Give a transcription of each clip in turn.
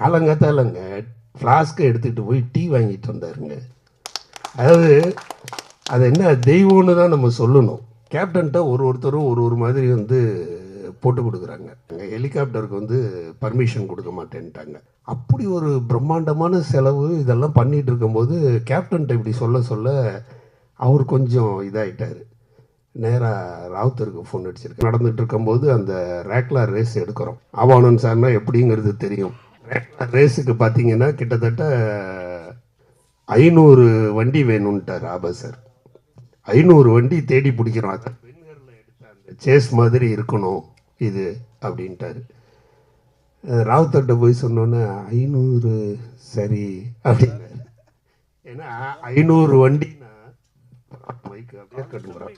காலங்காத்தாலங்க ஃப்ளாஸ்க்கை எடுத்துகிட்டு போய் டீ வாங்கிட்டு வந்தாருங்க. அதாவது அது என்ன தெய்வம்னு தான் நம்ம சொல்லணும். கேப்டன்கிட்ட ஒருத்தரும் ஒரு மாதிரி வந்து போட்டு கொடுக்குறாங்க. ஹெலிகாப்டருக்கு வந்து பர்மிஷன் கொடுக்க மாட்டேன்ட்டாங்க. அப்படி ஒரு பிரம்மாண்டமான செலவு இதெல்லாம் பண்ணிகிட்டு இருக்கும்போது கேப்டன்கிட்ட இப்படி சொல்ல அவர் கொஞ்சம் இதாகிட்டார். நேராக ராவுத்தருக்கு ஃபோன் அடிச்சிருக்கு. நடந்துகிட்டு இருக்கும்போது அந்த ரேக்லா ரேஸ் எடுக்கிறோம். ஆவானன் சார்னா எப்படிங்கிறது தெரியும். ரேக்லா ரேஸுக்கு பார்த்தீங்கன்னா கிட்டத்தட்ட 500 வண்டி வேணும்ட்டார் ஆபா சார். 500 வண்டி தேடி பிடிக்கிறோம். அதை பெண்களில் எடுத்த அந்த சேஸ் மாதிரி இருக்கணும் இது அப்படின்ட்டாரு. ராவுத்தர்கிட்ட போய் சொன்னோன்னே 500 சரி அப்படின்னாரு. ஏன்னா 500 வண்டின்னா மைக்கு அப்படியே கட்டுங்கிறோம்.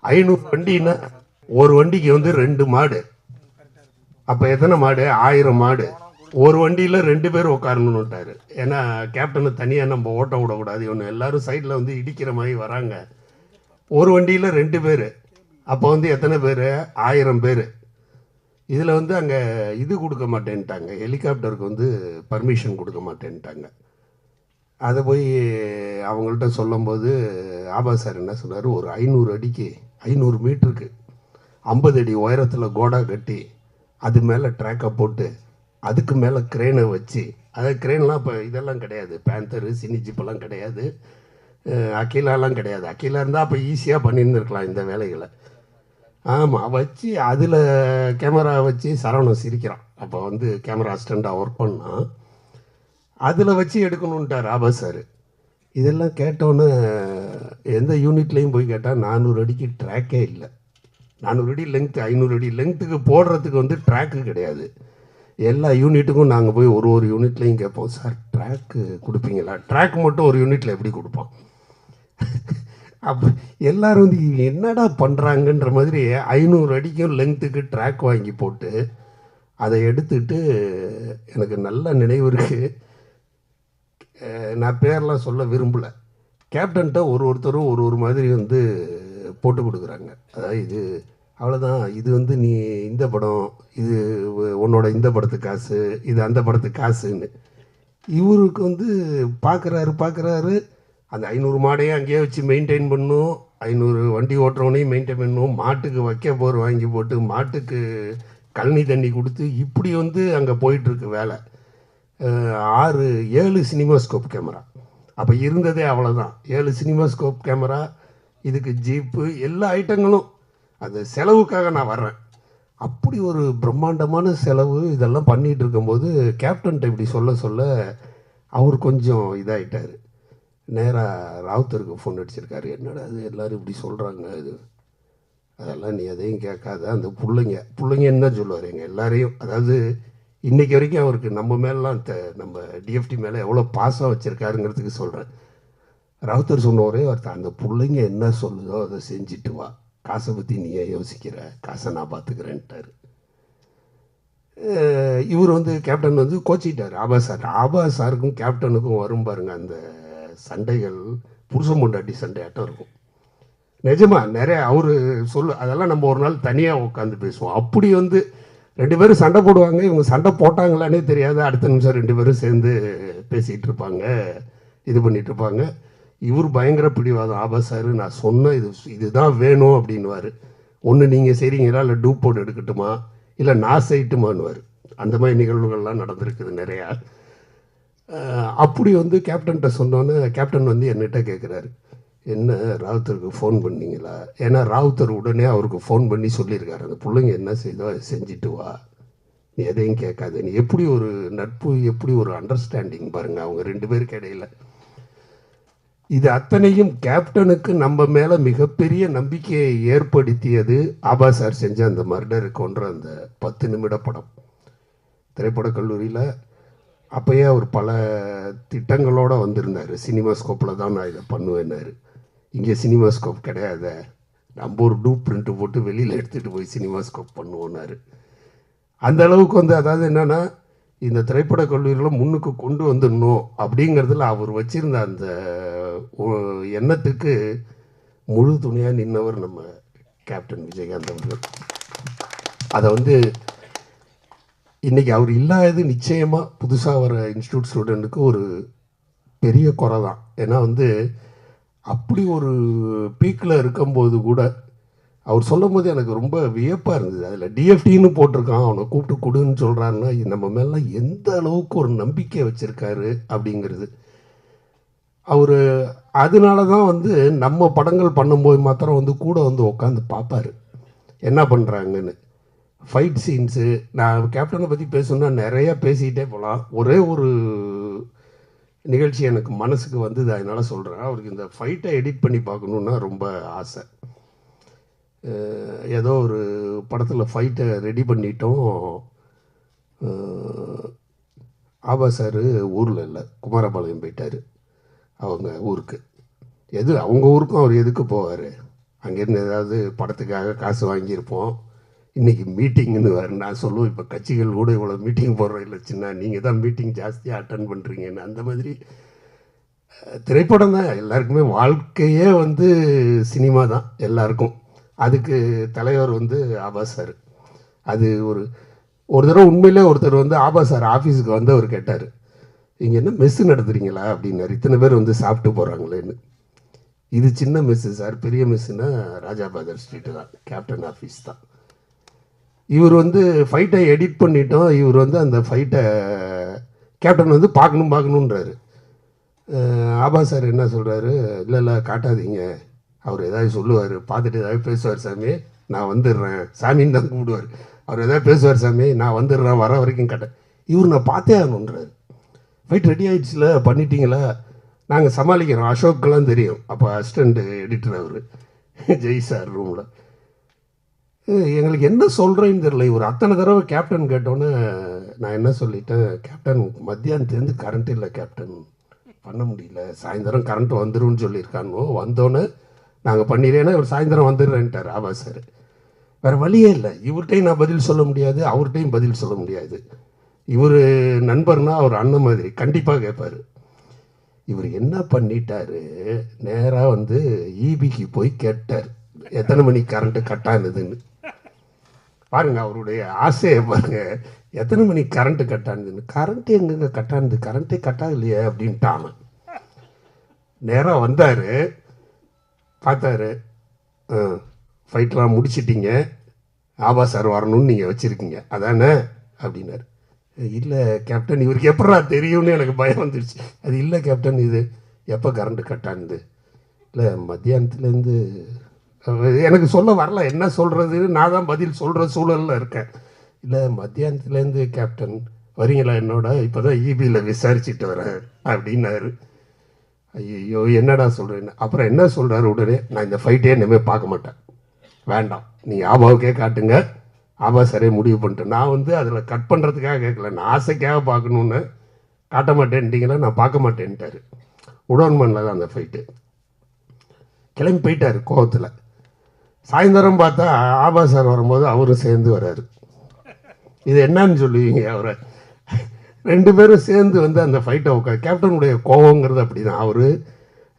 500 வண்டின்னா ஒரு வண்டிக்கு வந்து 2 மாடு. அப்போ எத்தனை மாடு? 1000 மாடு. ஒரு வண்டியில் 2 பேர் உட்காரணுன்னுட்டாரு. ஏன்னா கேப்டனை தனியாக நம்ம ஓட்ட விடக்கூடாது. இவனு எல்லாரும் சைடில் வந்து இடிக்கிற மாதிரி வராங்க. ஒரு வண்டியில் 2 பேர். அப்போ வந்து எத்தனை பேர்? 1000 பேர். இதில் வந்து அங்கே இது கொடுக்க மாட்டேன்ட்டாங்க. ஹெலிகாப்டருக்கு வந்து பர்மிஷன் கொடுக்க மாட்டேன்ட்டாங்க. அதை போய் அவங்கள்ட்ட சொல்லும்போது ஆபா சார் என்ன சொன்னார், ஒரு 500 அடிக்கு 500 மீட்டருக்கு 50 அடி உயரத்தில் கோடா கட்டி அது மேலே ட்ராக்கை போட்டு அதுக்கு மேலே க்ரேனை வச்சு, அதாவது க்ரேன்லாம் இப்போ இதெல்லாம் கிடையாது, பேந்தரு சினி ஜிப்பெல்லாம் கிடையாது, அகிலாலாம் கிடையாது. அகிலா இருந்தால் அப்போ ஈஸியாக பண்ணியிருந்துருக்கலாம் இந்த வேலைகளை. ஆமாம், வச்சு அதில் கேமரா வச்சு சரவணன் சிரிக்கிறான். அப்போ வந்து கேமரா அசிஸ்டண்ட்டாக ஒர்க் பண்ணால் அதில் வச்சு எடுக்கணுன்ட்டார் ஆபா சார். இதெல்லாம் கேட்டோன்னே எந்த யூனிட்லேயும் போய் கேட்டால் 400 அடிக்கு ட்ராக்கே இல்லை. 400 அடி லெங்க்த்து, 500 அடி லெங்க்த்துக்கு போடுறதுக்கு வந்து ட்ராக்கு கிடையாது. எல்லா யூனிட்டுக்கும் நாங்கள் போய் ஒரு யூனிட்லேயும் கேட்போம், சார் ட்ராக்கு கொடுப்பீங்களா? ட்ராக் மட்டும் ஒரு யூனிட்டில் எப்படி கொடுப்போம்? அப்போ எல்லோரும் வந்து என்னடா பண்ணுறாங்கன்ற மாதிரி 500 அடிக்கும் லெங்க்த்துக்கு ட்ராக் வாங்கி போட்டு அதை எடுத்துக்கிட்டு எனக்கு நல்ல நினைவு இருக்குது. நான் பேரெலாம் சொல்ல விரும்பலை. கேப்டன்கிட்ட ஒருத்தரும் ஒரு மாதிரி வந்து போட்டு கொடுக்குறாங்க. அதாவது இது அவ்வளோதான், இது வந்து நீ இந்த படம், இது உன்னோட இந்த படத்துக்கு காசு, இது அந்த படத்துக்கு காசுன்னு. இவருக்கு வந்து பார்க்குறாரு அந்த 500 மாடையும் அங்கேயே வச்சு மெயின்டைன் பண்ணணும், 500 வண்டி ஓட்டுறவனையும் மெயின்டைன் பண்ணணும், மாட்டுக்கு வைக்க போர் வாங்கி போட்டு மாட்டுக்கு கழனி தண்ணி கொடுத்து இப்படி வந்து அங்கே போயிட்டுருக்கு வேலை. 7 சினிமாஸ்கோப் கேமரா அப்போ இருந்ததே அவ்வளோதான். 7 சினிமாஸ்கோப் கேமரா, இதுக்கு ஜீப்பு, எல்லா ஐட்டங்களும். அந்த செலவுக்காக நான் வர்றேன். அப்படி ஒரு பிரம்மாண்டமான செலவு இதெல்லாம் பண்ணிகிட்டு இருக்கும்போது கேப்டன்கிட்ட இப்படி சொல்ல அவர் கொஞ்சம் இதாகிட்டார். நேராக ராவுத்தருக்கு ஃபோன் அடிச்சிருக்காரு. என்னடா அது எல்லோரும் இப்படி சொல்கிறாங்க, இது அதெல்லாம் நீ எதையும் கேட்காத, அந்த பிள்ளைங்கன்னு தான் சொல்லுவார் எங்கள் எல்லாரையும். அதாவது இன்றைக்கி வரைக்கும் அவருக்கு நம்ம மேலாம் நம்ம டிஎஃப்டி மேலே எவ்வளோ பாசம் வச்சுருக்காருங்கிறதுக்கு சொல்கிறேன். ராவுத்தர் சொன்ன ஒரே வார்த்தை, அந்த பிள்ளைங்க என்ன சொல்லுதோ அதை செஞ்சுட்டு வா, காசை பற்றி நீ ஏன் யோசிக்கிற, காசை நான் பார்த்துக்கிறேன்ட்டார். இவர் வந்து கேப்டன் வந்து கோச்சிட்டார் ஆபா சாருக்கும் கேப்டனுக்கும் வரும் பாருங்க அந்த சண்டைகள், புருஷன் பொண்டாட்டி சண்டையாட்டம் இருக்கும். நிஜமாக நிறைய அவர் அதெல்லாம் நம்ம ஒரு நாள் தனியாக உட்காந்து பேசுவோம். அப்படி வந்து 2 பேரும் சண்டை போடுவாங்க. இவங்க சண்டை போட்டாங்களானே தெரியாது. அடுத்த நிமிஷம் 2 பேரும் சேர்ந்து பேசிகிட்டு இருப்பாங்க, இது பண்ணிகிட்டு இருப்பாங்க. இவர் பயங்கர பிடிவாதம் ஆபா சார். நான் சொன்ன இதுதான் வேணும் அப்படின்வார். ஒன்று நீங்கள் செய்கிறீங்களா, இல்லை டூப் போட்டு எடுக்கட்டுமா, இல்லை நான் செய்யட்டுமான்னுவார். அந்த மாதிரி நிகழ்வுகள்லாம் நடந்திருக்குது நிறையா. அப்படி வந்து கேப்டன்கிட்ட சொன்னோன்னே கேப்டன் வந்து என்கிட்ட கேட்குறாரு, என்ன ராவுத்தருக்கு ஃபோன் பண்ணிங்களா? ஏன்னா ராவுத்தர் உடனே அவருக்கு ஃபோன் பண்ணி சொல்லியிருக்காரு, அந்த பிள்ளைங்க என்ன செய்தோ அதை செஞ்சுட்டு வா, நீ எதையும் கேட்காத. நீ எப்படி ஒரு நட்பு, எப்படி ஒரு அண்டர்ஸ்டாண்டிங் பாருங்கள் அவங்க 2 பேருக்கு இடையில். இது அத்தனையும் கேப்டனுக்கு நம்ம மேலே மிகப்பெரிய நம்பிக்கையை ஏற்படுத்தியது ஆபா சார் செஞ்ச அந்த மர்டர் கொன்ற அந்த 10 நிமிட படம். திரைப்படக் கல்லூரியில் அப்போயே அவர் பல திட்டங்களோடு வந்திருந்தார். சினிமாஸ்கோப்பில் தான் நான் இதை பண்ணுவேன்னாரு. இங்கே சினிமாஸ்கோப் கிடையாது, நம்ம ஒரு டூப் பிரிண்ட்டு போட்டு வெளியில் எடுத்துகிட்டு போய் சினிமாஸ்கோப் பண்ணுவோன்னாரு. அந்த அளவுக்கு வந்து அதாவது என்னென்னா இந்த திரைப்படக் கல்லூரியில் முன்னுக்கு கொண்டு வந்துடணும் அப்படிங்கிறதுல அவர் வச்சிருந்த அந்த எண்ணத்துக்கு முழு துணையாக நின்றவர் நம்ம கேப்டன் விஜயகாந்த் அவர்கள். அதை வந்து இன்றைக்கி அவர் இல்லாதது நிச்சயமாக புதுசாக வர இன்ஸ்டியூட் ஸ்டூடெண்ட்டுக்கு ஒரு பெரிய குறை தான். ஏன்னா வந்து அப்படி ஒரு பீக்கில் இருக்கும்போது கூட அவர் சொல்லும் போது எனக்கு ரொம்ப வியப்பாக இருந்தது. அதில் டிஎஃப்டின்னு போட்டிருக்கான், அவனை கூப்பிட்டு கொடுன்னு சொல்கிறான்னா நம்ம மேலே எந்த அளவுக்கு ஒரு நம்பிக்கை வச்சுருக்காரு அப்படிங்கிறது. அவர் அதனால தான் வந்து நம்ம படங்கள் பண்ணும்போது மாத்திரம் வந்து கூட வந்து உட்காந்து பார்ப்பார் என்ன பண்ணுறாங்கன்னு. ஃபைட் சீன்ஸு, நான் கேப்டனை பற்றி பேசணுன்னா நிறையா பேசிக்கிட்டே போகலாம். ஒரே ஒரு நிகழ்ச்சி எனக்கு மனசுக்கு வந்தது, அதனால் சொல்கிறேன். அவருக்கு இந்த ஃபைட்டை எடிட் பண்ணி பார்க்கணுன்னா ரொம்ப ஆசை. ஏதோ ஒரு படத்தில் ஃபைட்டை ரெடி பண்ணிட்டோம். ஆபா சார் ஊரில் இல்லை, குமாரபாளையம் போயிட்டார் அவங்க ஊருக்கு. அவங்க ஊருக்கும் அவர் எதுக்கு போவார்? அங்கேருந்து ஏதாவது படத்துக்காக காசு வாங்கியிருப்போம். இன்றைக்கி மீட்டிங்னு வேறு. நான் சொல்லுவேன், இப்போ கட்சிகள் கூட இவ்வளோ மீட்டிங் போடுறோம் இல்லை சின்ன, நீங்கள் தான் மீட்டிங் ஜாஸ்தியாக அட்டன் பண்ணுறீங்கன்னு. அந்த மாதிரி திரைப்படம் தான் எல்லாருக்குமே, வாழ்க்கையே வந்து சினிமா தான் எல்லாருக்கும். அதுக்கு தலைவர் வந்து ஆபா சார். அது ஒரு தடவை உண்மையிலே ஒருத்தர் வந்து ஆபா சார் ஆஃபீஸுக்கு வந்து அவர் கேட்டார், இங்கே என்ன மெஸ்ஸு நடத்துகிறீங்களா அப்படின்னாரு. இத்தனை பேர் வந்து சாப்பிட்டு போகிறாங்களேன்னு. இது சின்ன மெஸ்ஸு சார், பெரிய மெஸ்ஸுன்னா ராஜாபாதர் ஸ்ட்ரீட்டு தான், கேப்டன் ஆஃபீஸ் தான். இவர் வந்து ஃபைட்டை எடிட் பண்ணிட்டோம். இவர் வந்து அந்த ஃபைட்டை கேப்டன் வந்து பார்க்கணுன்றாரு. ஆபா சார் என்ன சொல்கிறாரு, இல்லை காட்டாதீங்க, அவர் ஏதாவது சொல்லுவார், பார்த்துட்டு ஏதாவது பேசுவார், சாமி நான் வந்துடுறேன், சாமின்னு தான் கூப்பிடுவார். அவர் ஏதாவது பேசுவார், சாமி நான் வந்துடுறேன், வர வரைக்கும் கட்ட. இவர் நான் பார்த்தே ஆகணுன்றாரு. ஃபைட் ரெடி ஆகிடுச்சில், பண்ணிட்டீங்களா, நாங்கள் சமாளிக்கிறோம், அசோக்கெல்லாம் தெரியும், அப்போ அசிஸ்டண்ட் எடிட்டர் அவர், ஜெய் சார் ரூமில். எங்களுக்கு என்ன சொல்கிறேன்னு தெரியல. இவர் அத்தனை தடவை கேப்டன் கேட்டோன்னே நான் என்ன சொல்லிட்டேன், கேப்டன் மத்தியானத்துலேருந்து கரண்ட் இல்லை கேப்டன், பண்ண முடியல, சாயந்தரம் கரண்ட் வந்துடும் சொல்லியிருக்கானோ, வந்தோன்னே நாங்கள் பண்ணிடுறேன்னா இவர் சாயந்தரம் வந்துடுறேன்ட்டார் ஆபா சார். வேறு வழியே இல்லை. இவர்கிட்டையும் நான் பதில் சொல்ல முடியாது, அவர்கிட்டையும் பதில் சொல்ல முடியாது. இவர் நண்பர்னா அவர் அண்ணன் மாதிரி கண்டிப்பாக கேட்பார். இவர் என்ன பண்ணிட்டாரு, நேராக வந்து ஈபிக்கு போய் கேட்டார், எத்தனை மணிக்கு கரண்ட்டு கட்டானதுன்னு. பாருங்க அவருடைய ஆசையை பாருங்க, எத்தனை மணிக்கு கரண்ட்டு கட்டானதுன்னு. கரண்ட்டு எங்கெங்க கட்டானது, கரண்ட்டே கட்டாகலையே அப்படின்ட்டான். நேராக வந்தார், பார்த்தாரு, ஃபைட்லாம் முடிச்சிட்டிங்க, ஆபா சார் வரணும்னு நீங்கள் வச்சுருக்கீங்க அதானே அப்படின்னாரு. இல்லை கேப்டன், இவருக்கு எப்படா தெரியும்னு எனக்கு பயம் வந்துடுச்சு. அது இல்லை கேப்டன், இது எப்போ கரண்ட்டு கட்டானது, இல்லை மத்தியானத்துலேருந்து, எனக்கு சொல்ல வரல, என்ன சொல்கிறது, நான் தான் பதில் சொல்கிற சூழலில் இருக்கேன். இல்லை மத்தியானத்துலேருந்து கேப்டன் வரீங்களா என்னோட, இப்போ தான் ஈபியில் விசாரிச்சுட்டு வரேன் அப்படின்னாரு. ஐயோ என்னடா சொல்கிறேன்னு. அப்புறம் என்ன சொல்கிறாரு உடனே, நான் இந்த ஃபைட்டே இனிமேல் பார்க்க மாட்டேன், வேண்டாம், நீங்கள் ஆபாவுக்கே காட்டுங்க, ஆபா சரியே முடிவு பண்ணிட்டேன். நான் வந்து அதில் கட் பண்ணுறதுக்காக கேட்கல, நான் ஆசைக்காக பார்க்கணுன்னு. காட்ட மாட்டேன்ட்டிங்களா, நான் பார்க்க மாட்டேன்ட்டார். உடன்மனில் தான் அந்த ஃபைட்டு. கிளம்பி போயிட்டார் கோவத்தில். சாயந்தரம் பார்த்தா ஆபா சார் வரும்போது அவரும் சேர்ந்து வர்றாரு. இது என்னன்னு சொல்லுவீங்க அவரை? ரெண்டு பேரும் சேர்ந்து வந்து அந்த ஃபைட்டை கேப்டனுடைய கோவங்கிறது அப்படி தான். அவர்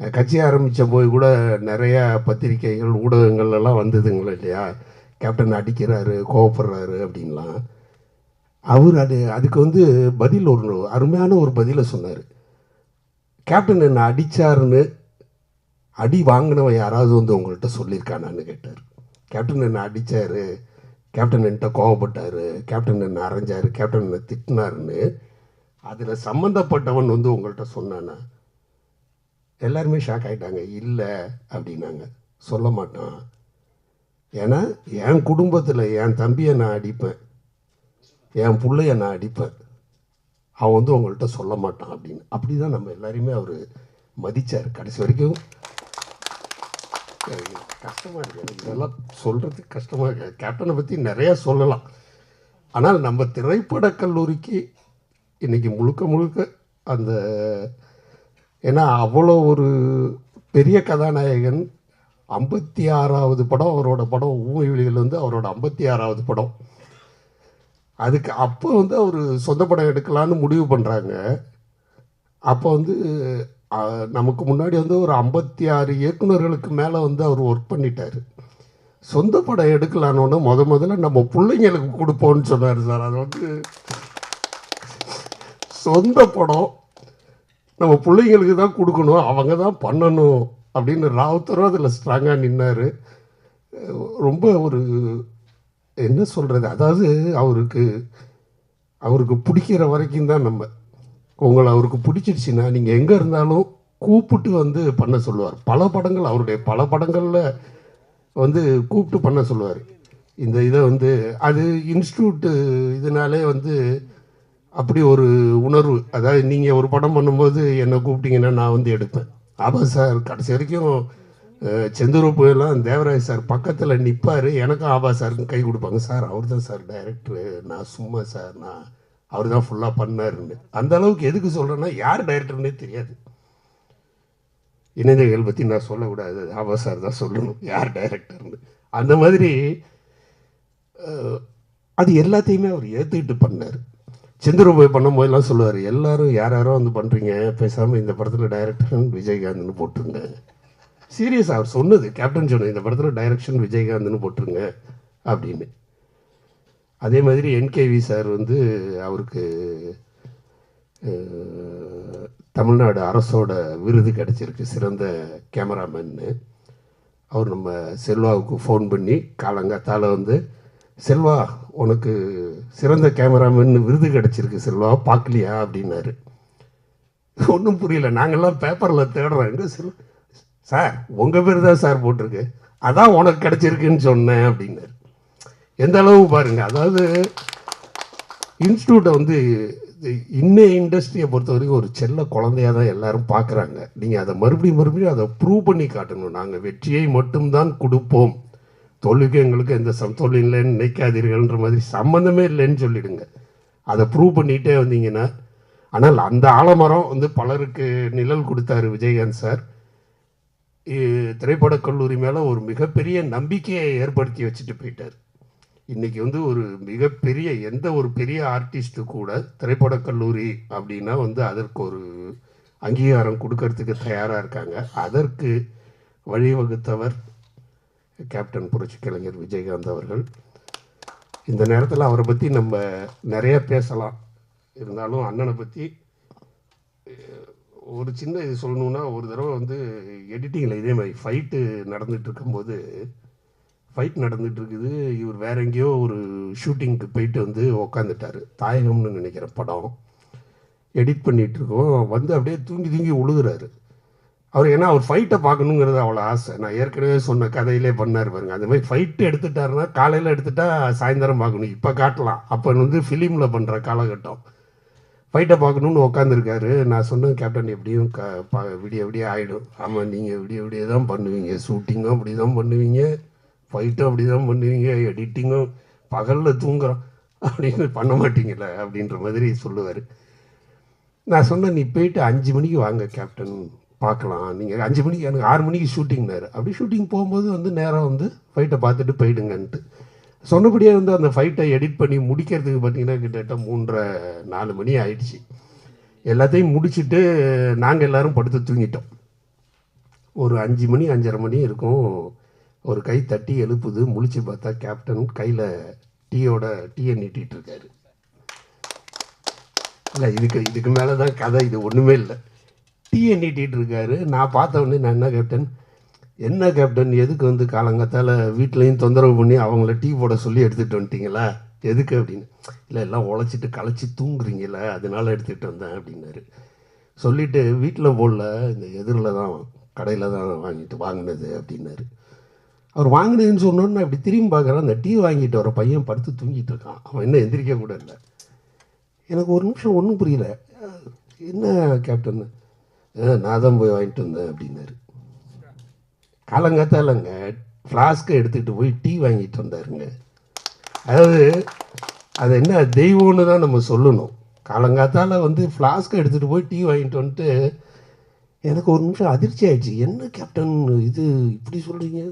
கட்சி ஆரம்பித்த போய் கூட நிறையா பத்திரிகைகள் ஊடகங்கள்லாம் வந்ததுங்களா இல்லையா, கேப்டன் அடிக்கிறாரு, கோவப்படுறாரு அப்படின்லாம். அவர் அதுக்கு வந்து பதில் ஒரு அருமையான ஒரு பதிலை சொன்னார். கேப்டன் என்ன அடித்தாருன்னு அடி வாங்கினவன் யாராவது வந்து உங்கள்கிட்ட சொல்லியிருக்கானான்னு கேட்டார். கேப்டன் என்ன அடித்தார், கேப்டன் என்கிட்ட கோவப்பட்டார், கேப்டன் என்ன அரைஞ்சார், கேப்டன் என்ன திட்டினாருன்னு அதில் சம்மந்தப்பட்டவன் வந்து உங்கள்கிட்ட சொன்னானா? எல்லாருமே ஷாக் ஆகிட்டாங்க. இல்லை அப்படின்னாங்க. சொல்ல மாட்டான், ஏன்னா என் குடும்பத்தில் என் தம்பியை நான் அடிப்பேன், என் பிள்ளைய நான் அடிப்பேன், அவன் வந்து உங்கள்கிட்ட சொல்ல மாட்டான் அப்படின்னு. அப்படி தான் நம்ம எல்லாரையுமே அவர் மதித்தார் கடைசி வரைக்கும். கஷ்டமாக இருக்குது இதெல்லாம் சொல்கிறதுக்கு, கஷ்டமாக இருக்கு. கேப்டனை பற்றி நிறையா சொல்லலாம். ஆனால் நம்ம திரைப்படக் கல்லூரிக்கு இன்றைக்கி முழுக்க அந்த, ஏன்னா அவ்வளோ ஒரு பெரிய கதாநாயகன். 56வது படம் அவரோட படம். ஊமை விழிகள் வந்து அவரோட 56வது படம். அதுக்கு அப்போ வந்து அவர் சொந்த படம் எடுக்கலான்னு முடிவு பண்ணுறாங்க. அப்போ வந்து நமக்கு முன்னாடி வந்து ஒரு 56 இயக்குநர்களுக்கு மேலே வந்து அவர் ஒர்க் பண்ணிட்டார். சொந்த படம் எடுக்கலான்னு முதல்ல நம்ம பிள்ளைங்களுக்கு கொடுப்போம்னு சொன்னார் சார். அது வந்து சொந்த படம் நம்ம பிள்ளைங்களுக்கு தான் கொடுக்கணும், அவங்க தான் பண்ணணும் அப்படின்னு ராவுத்தரும் அதில் ஸ்ட்ராங்காக நின்னார். ரொம்ப ஒரு என்ன சொல்கிறது, அதாவது அவருக்கு பிடிக்கிற வரைக்கும் தான் நம்ம. உங்களை அவருக்கு பிடிச்சிருச்சுன்னா நீங்கள் எங்கே இருந்தாலும் கூப்பிட்டு வந்து பண்ண சொல்லுவார். அவருடைய பல படங்களில் வந்து கூப்பிட்டு பண்ண சொல்லுவார். இந்த இதை வந்து அது இன்ஸ்டியூட்டு இதனாலே வந்து அப்படி ஒரு உணர்வு. அதாவது நீங்கள் ஒரு படம் பண்ணும்போது என்னை கூப்பிட்டீங்கன்னா நான் வந்து எடுப்பேன். ஆபா சார் கடைசி வரைக்கும் செந்தூரப்புலாம் தேவராஜ் சார் பக்கத்தில் நிற்பார், எனக்கும் ஆபா சாருக்கும் கை கொடுப்பாங்க. சார் அவர் தான் சார் டைரக்டரு, நான் சும்மா சார், நான் அவர் தான் ஃபுல்லாக பண்ணாருன்னு. அந்த அளவுக்கு எதுக்கு சொல்கிறேன்னா, யார் டைரக்டர்னே தெரியாது. இணையர்கள் பற்றி நான் சொல்லக்கூடாது, ஆபா சார் தான் சொல்லணும் யார் டைரக்டர்னு. அந்த மாதிரி அது எல்லாத்தையுமே அவர் ஏற்றுக்கிட்டு பண்ணார். செந்தூரபாய் பண்ணும்போதெல்லாம் சொல்லுவார், எல்லாரும் யாரோ வந்து பண்ணுறீங்க, பேசாமல் இந்த படத்தில் டைரக்டர் விஜயகாந்த்னு போட்டுருங்க. சீரியஸாக அவர் சொன்னது, கேப்டன் சொன்னது, இந்த படத்தில் டைரக்ஷன் விஜயகாந்த்னு போட்டுருங்க அப்படின்னு. அதே மாதிரி என்கேவி சார் வந்து அவருக்கு தமிழ்நாடு அரசோட விருது கிடச்சிருக்கு சிறந்த கேமராமேன்னு. அவர் நம்ம செல்வாவுக்கு ஃபோன் பண்ணி காலங்காத்தால் வந்து, செல்வா உனக்கு சிறந்த கேமராமேன் விருது கிடச்சிருக்கு செல்வா, பார்க்கலையா அப்படின்னாரு. ஒன்றும் புரியல, நாங்கள்லாம் பேப்பரில் தேடுறோம், எங்கே செல்வா சார் உங்கள் பேர் தான் சார் போட்டிருக்கு, அதான் உனக்கு கிடச்சிருக்குன்னு சொன்னேன் அப்படின்னாரு. எந்த அளவு பாருங்கள், அதாவது இன்ஸ்டியூட்டை வந்து இன்னைய இண்டஸ்ட்ரியை பொறுத்த வரைக்கும் ஒரு செல்ல குழந்தையாக தான் எல்லாரும் பார்க்குறாங்க. நீங்கள் அதை மறுபடியும் அதை ப்ரூவ் பண்ணி காட்டணும். நாங்கள் வெற்றியை மட்டும்தான் கொடுப்போம், தோல்விக்கு எங்களுக்கு எந்த தோல்வி இல்லைன்னு நினைக்காதீர்கள்ன்ற மாதிரி சம்மந்தமே இல்லைன்னு சொல்லிடுங்க. அதை ப்ரூவ் பண்ணிகிட்டே வந்தீங்கன்னா. ஆனால் அந்த ஆலமரம் வந்து பலருக்கு நிழல் கொடுத்தாரு விஜயகாந்த் சார். திரைப்படக் கல்லூரி மேலே ஒரு மிகப்பெரிய நம்பிக்கையை ஏற்படுத்தி வச்சுட்டு போயிட்டார். இன்றைக்கி வந்து ஒரு மிகப்பெரிய எந்த ஒரு பெரிய ஆர்டிஸ்ட்டு கூட திரைப்படக் கல்லூரி அப்படின்னா வந்து அதற்கு ஒரு அங்கீகாரம் கொடுக்கறதுக்கு தயாராக இருக்காங்க. அதற்கு வழிவகுத்தவர் கேப்டன் புரட்சி கலைஞர் விஜயகாந்த் அவர்கள். இந்த நேரத்தில் அவரை பற்றி நம்ம நிறைய பேசலாம், இருந்தாலும் அண்ணனை பற்றி ஒரு சின்ன இது சொல்லணுன்னா, ஒரு தடவை வந்து எடிட்டிங்கில் இதே மாதிரி ஃபைட்டு நடந்துகிட்ருக்கும்போது, ஃபைட் நடந்துகிட்ருக்குது, இவர் வேற எங்கேயோ ஒரு ஷூட்டிங்க்கு போயிட்டு வந்து உக்காந்துட்டார். தாயகம்னு நினைக்கிற படம் எடிட் பண்ணிகிட்ருக்கோம், வந்து அப்படியே தூங்கி உழுகுறாரு அவர். ஏன்னா அவர் ஃபைட்டை பார்க்கணுங்கிறது அவ்வளோ ஆசை. நான் ஏற்கனவே சொன்ன கதையிலே பண்ணார் பாருங்க. அந்த மாதிரி ஃபைட்டு எடுத்துட்டாருன்னா காலையில் எடுத்துட்டா சாயந்தரம் பார்க்கணும். இப்போ காட்டலாம், அப்போ வந்து ஃபிலிமில் பண்ணுற காலகட்டம். ஃபைட்டை பார்க்கணுன்னு உக்காந்துருக்காரு. நான் சொன்னேன், கேப்டன் எப்படியும் விடிய ஆகிடும். ஆமாம், நீங்கள் விடிய தான் பண்ணுவீங்க, ஷூட்டிங்கும் அப்படி தான் பண்ணுவீங்க, ஃபைட்டும் அப்படி தான் பண்ணுவீங்க, எடிட்டிங்கும் பகலில் தூங்குறோம் அப்படின்னு பண்ண மாட்டீங்களே அப்படின்ற மாதிரி சொல்லுவார். நான் சொன்னேன், நீ போயிட்டு 5 மணிக்கு வாங்க கேப்டன், பார்க்கலாம். நீங்கள் 5 மணிக்கு, எனக்கு 6 மணிக்கு ஷூட்டிங்னாரு. அப்படி ஷூட்டிங் போகும்போது வந்து நேரம் வந்து ஃபைட்டை பார்த்துட்டு போயிடுங்கன்ட்டு சொன்னபடியே வந்து அந்த ஃபைட்டை எடிட் பண்ணி முடிக்கிறதுக்கு பார்த்திங்கன்னா கிட்டத்தட்ட 3:30-4 மணி ஆயிடுச்சு. எல்லாத்தையும் முடிச்சுட்டு நாங்கள் எல்லோரும் படுத்து தூங்கிட்டோம். ஒரு 5 மணி 5:30 மணி இருக்கும், ஒரு கை தட்டி எழுப்புது. முழிச்சு பார்த்தா கேப்டன் கையில் டீயை நீட்டிகிட்ருக்காரு. இல்லை, இதுக்கு மேலே தான் கதை, இது ஒன்றுமே இல்லை. டீயை நீட்டிகிட்டு இருக்காரு. நான் பார்த்த உடனே நான், என்ன கேப்டன் எதுக்கு வந்து காலங்காத்தால் வீட்லேயும் தொந்தரவு பண்ணி அவங்கள டீ போட சொல்லி எடுத்துகிட்டு வந்துட்டீங்களா, எதுக்கு அப்படின்னு. இல்லை, எல்லாம் உழைச்சிட்டு களைச்சி தூங்குறீங்களா, அதனால எடுத்துகிட்டு வந்தேன் அப்படின்னாரு. சொல்லிவிட்டு வீட்டில் போடல, இந்த எதிரில் தான் கடையில் தான் வாங்கினது அப்படின்னாரு. அவர் வாங்கினதுன்னு சொன்னோன்னு இப்படி திரும்பி பார்க்குறேன், அந்த டீ வாங்கிட்டு வர பையன் படுத்து தூங்கிட்டு இருக்கான். அவன் இன்னும் எந்திரிக்க கூட இல்லை. எனக்கு ஒரு நிமிஷம் ஒன்றும் புரியல, என்ன கேப்டன், நான் தான் போய் வாங்கிட்டு வந்தேன் அப்படின்னாரு. காலங்காத்தாலங்க ஃப்ளாஸ்கை எடுத்துகிட்டு போய் டீ வாங்கிட்டு வந்தாருங்க. அதாவது அது என்ன தெய்வம்னு தான் நம்ம சொல்லணும். காலங்காத்தால் வந்து ஃப்ளாஸ்கை எடுத்துகிட்டு போய் டீ வாங்கிட்டு வந்துட்டு எனக்கு ஒரு நிமிஷம் அதிர்ச்சி ஆயிடுச்சு. என்ன கேப்டன் இது இப்படி சொல்கிறீங்க,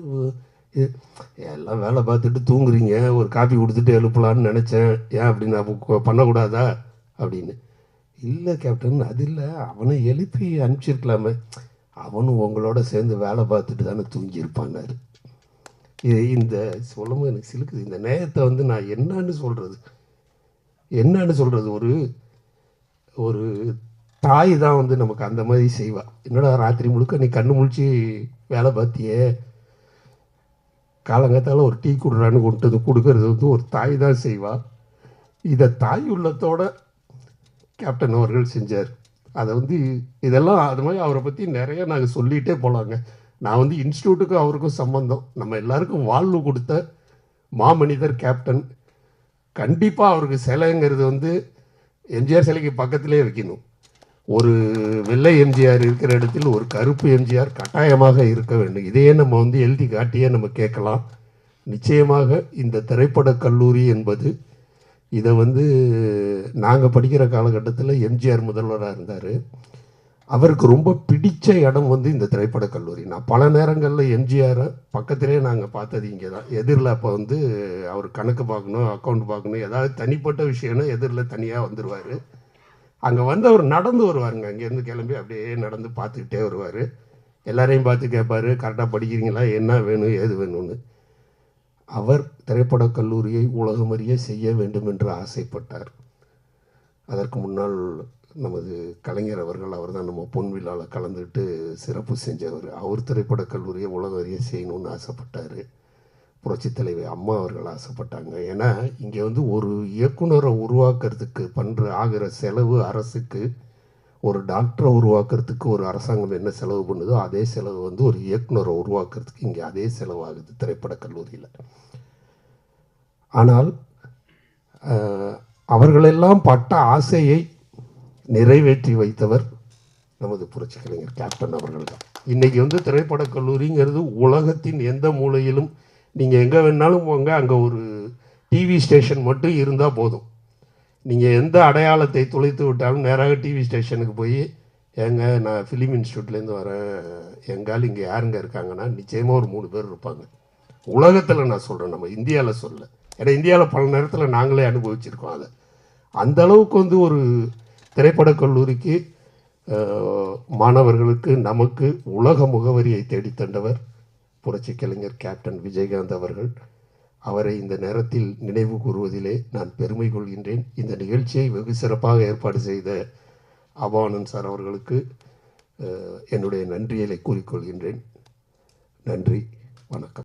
எல்லாம் வேலை பார்த்துட்டு தூங்குறீங்க, ஒரு காப்பி கொடுத்துட்டு எழுப்பலான்னு நினச்சேன், ஏன் அப்படி நான் பண்ணக்கூடாதா அப்படின்னு. இல்லை கேப்டன், அது இல்லை, அவனை எழுப்பி அனுப்பிச்சிருக்கலாமே, அவனும் உங்களோட சேர்ந்து வேலை பார்த்துட்டு தானே தூங்கியிருப்பானாரு. இந்த சொல்லும்போது எனக்கு சிலுக்குது. இந்த நேயத்தை வந்து நான் என்னன்னு சொல்கிறது, ஒரு ஒரு தாய் தான் வந்து நமக்கு அந்த மாதிரி செய்வா. என்னடா ராத்திரி முழுக்க நீ கண்ணு முழிச்சு வேலை பார்த்தியே, காலங்காத்தால ஒரு டீ குடுறான்னு கொண்டு வந்து கொடுக்கறது வந்து ஒரு தாய் தான் செய்வா. இதை தாய் உள்ளத்தோட கேப்டன் அவர்கள் செஞ்சார். அதை வந்து இதெல்லாம் அது மாதிரி அவரை பற்றி நிறைய நாங்கள் சொல்லிகிட்டே போகலாங்க. நான் வந்து இன்ஸ்டியூட்டுக்கும் அவருக்கும் சம்பந்தம். நம்ம எல்லாருக்கும் வாழ்வு கொடுத்த மாமனிதர் கேப்டன். கண்டிப்பாக அவருக்கு சிலைங்கிறது வந்து எம்ஜிஆர் சிலைக்கு பக்கத்திலே வைக்கணும். ஒரு வெள்ளை எம்ஜிஆர் இருக்கிற இடத்தில் ஒரு கருப்பு எம்ஜிஆர் கட்டாயமாக இருக்க வேண்டும். இதையே நம்ம வந்து எழுதி காட்டியே நம்ம கேட்கலாம். நிச்சயமாக இந்த திரைப்படக் கல்லூரி என்பது இதை வந்து நாங்கள் படிக்கிற காலகட்டத்தில் எம்ஜிஆர் முதல்வராக இருந்தார். அவருக்கு ரொம்ப பிடித்த இடம் வந்து இந்த திரைப்படக் கல்லூரி. நான் பல நேரங்களில் எம்ஜிஆரை பக்கத்திலே நாங்கள் பார்த்தது இங்கே தான். எதிரில் அப்போ வந்து அவர் கணக்கு பார்க்கணும், அக்கௌண்ட் பார்க்கணும், ஏதாவது தனிப்பட்ட விஷயம்னா எதிரில் தனியாக வந்துடுவார். அங்கே வந்து அவர் நடந்து வருவாருங்க. அங்கேருந்து கிளம்பி அப்படியே நடந்து பார்த்துக்கிட்டே வருவார். எல்லாரையும் பார்த்து கேட்பார், கரெக்டாக படிக்கிறீங்களா, என்ன வேணும் ஏது வேணும்னு. அவர் திரைப்படக் கல்லூரியை உலகமறிய செய்ய வேண்டும் என்று ஆசைப்பட்டார். அதற்கு முன்னால் நமது கலைஞர் அவர்கள், அவர் தான் நம்ம பொன் விழாவில் கலந்துக்கிட்டு சிறப்பு செஞ்சவர். அவர் திரைப்படக் கல்லூரியை உலகமறிய செய்யணும்னு ஆசைப்பட்டார். புரட்சித் தலைவி அம்மா அவர்கள் ஆசைப்பட்டாங்க. ஏன்னா இங்கே வந்து ஒரு இயக்குனரை உருவாக்குறதுக்கு ஆகிற செலவு அரசுக்கு, ஒரு டாக்டரை உருவாக்குறதுக்கு ஒரு அரசாங்கம் என்ன செலவு பண்ணுதோ அதே செலவு வந்து ஒரு இயக்குனரை உருவாக்குறதுக்கு இங்கே அதே செலவாகுது திரைப்படக் கல்லூரியில். ஆனால் அவர்களெல்லாம் பட்ட ஆசையை நிறைவேற்றி வைத்தவர் நமது புரட்சி கலைஞர் கேப்டன் அவர்கள் தான். இன்றைக்கி வந்து திரைப்படக் கல்லூரிங்கிறது உலகத்தின் எந்த மூலையிலும் நீங்கள் எங்கே வேணாலும் போங்க, அங்கே ஒரு டிவி ஸ்டேஷன் மட்டும் இருந்தால் போதும். நீங்கள் எந்த அடையாளத்தை தொலைத்து விட்டாலும் நேராக டிவி ஸ்டேஷனுக்கு போய், ஏங்க நான் ஃபிலிம் இன்ஸ்டியூட்லேருந்து வரேன், எங்கால் இங்கே யாருங்க இருக்காங்கன்னா நிச்சயமாக ஒரு 3 பேர் இருப்பாங்க. உலகத்தில் நான் சொல்கிறேன், நம்ம இந்தியாவில் சொல்ல. ஏன்னா இந்தியாவில் பல நேரத்தில் நாங்களே அனுபவிச்சிருக்கோம் அதை. அந்த அளவுக்கு வந்து ஒரு திரைப்படக் கல்லூரிக்கு மாணவர்களுக்கு நமக்கு உலக முகவரியை தேடித்தந்தவர் புரட்சி கலைஞர் கேப்டன் விஜயகாந்த் அவர்கள். அவரை இந்த நேரத்தில் நினைவு கூறுவதிலே நான் பெருமை கொள்கின்றேன். இந்த நிகழ்ச்சியை வெகு சிறப்பாக ஏற்பாடு செய்த அபானந்த் சார் அவர்களுக்கு என்னுடைய நன்றியை கூறிக்கொள்கின்றேன். நன்றி, வணக்கம்.